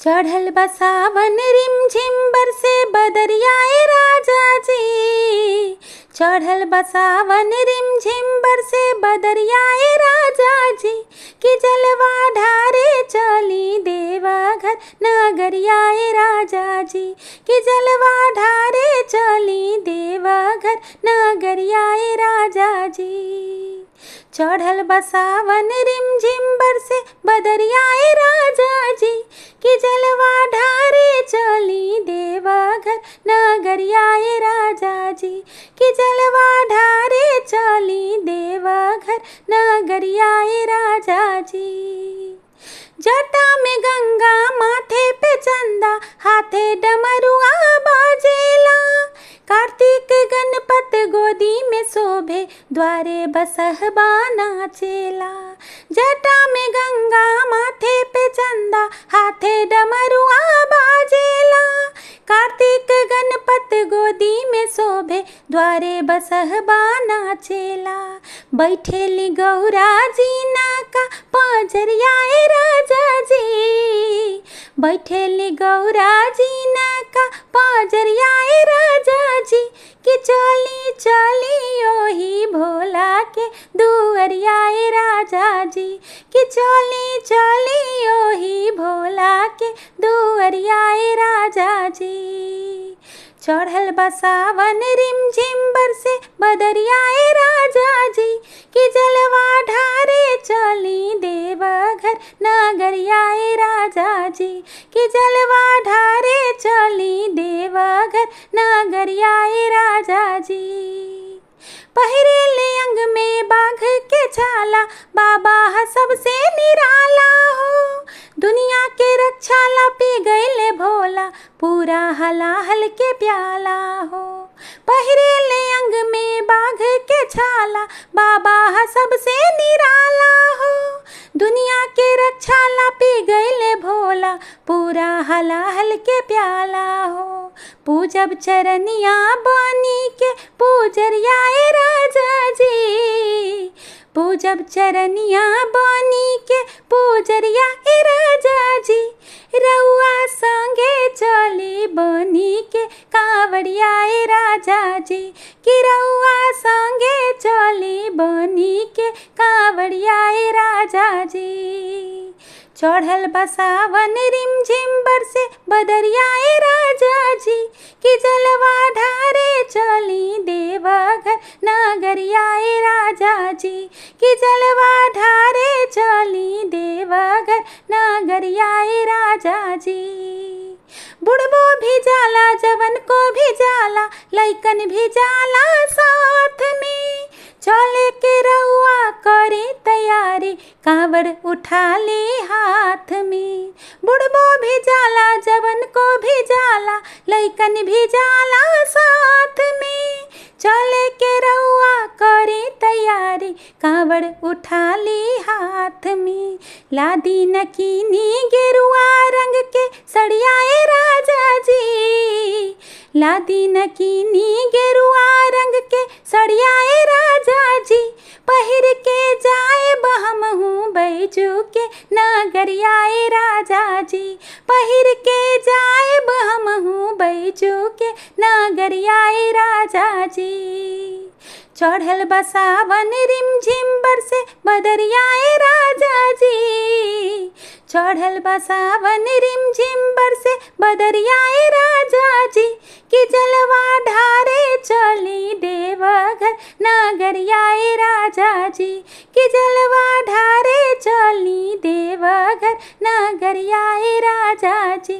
चढ़ल बा सावन रिमझिम बरसे बदरियाए राजा जी। चढ़ल बा सावन रिमझिम बरसे बदरियाए राजा जी। कि जलवा ढारे चली देवघर नगरियाए राजा जी। कि जलवा ढारे चली देवघर नगरियाए राजा जी। चढ़ल बा सावन रिमझिम बरसे बदरियाए राजा जी। कि जलवा ढारे चली देवघर नगरियाए राजा जी। कि जलवा ढारे चली देवघर नगरियाए राजा जी। जटा में गंगा माथे पे चंदा हाथे डमरुआ बाजेला। कार्तिक गणपत गोदी में शोभे द्वारे बसहबा नाचेला। जटा में गंगा माथे पे चंदा हाथे डमरुआ बाजेला। कार्तिक गणपत गोदी में शोभे द्वारे बसहबा नाचेला। बैठेली गौरा जीना का पजरियाए राजा जी। बैठेली गौरा जीना का पजरियाए राजा जी। कि चली चली ओही भोला के दुअरियाए राजा जी। कि चली चली ओही भोला के दुअरियाए राजा जी। चढ़ल बा सावन रिमझिम बरसे बदरियाए राजा जी। कि जलवा ढारे चली देवघर नगरियाए राजा जी। कि जलवा ढारे चली देवघर नगरियाए राजा जी। पहिरेले अंग में बाघ के छाला बाबा सबसे निराला हो। दुनिया के रक्षा ला पी गईले भोला पूरा हलाहल के प्याला हो। पहिरेले अंग में बाघ के छाला बाबा सबसे निराला हो। दुनिया के रक्षा ला पी गईले भोला पूरा हलाहल के प्याला हो। पूजब चरनिया बनी के पूजरियाए राजा जी। पूजब चरनिया बनी के पूजरियाए राजा जी। रउआ संगे चली बनी के कांवड़ियाए राजा जी। कि रउआ संगे चली बनी के कांवड़ियाए राजा जी। चढ़ल बा सावन रिमझिम बरसे बदरियाए राजा जी। कि जलवा ढारे चली देवघर नगरियाए राजा जी। कि जलवा ढारे चली देवघर नगरियाए राजा जी। बुढ़बो भी जाला जवन को भी जाला लइकन भी जाला साथ में। चले के रउआ करी तैयारी कांवड़ उठा ले हाथ में। बुढ़बो भी जाला जवन को भी जाला लइकन भी जाला साथ में। चले के रउआ करी तैयारी कांवड़ उठा ले हाथ में। लादी नकीनी गेरुआ रंग के सड़ियाए राजा जी। लादी नकीनी गेरुआ रंग के सड़ियाए राजा जी। पहिर के जाए बहमहू बैजू के नगरियाए राजा जी। पहिर के जाए बहमहू बैजू के नगरियाए राजा जी। चढ़ल बा सावन रिमझिम बरसे बदरियाए राजा जी। चढ़ल बा सावन रिमझिम बरसे बदरियाए राजा जी। कि जलवा ढारे चली देवघर नगरियाए राजा जी। कि जलवा ढारे चली देवघर नगरियाए राजा जी।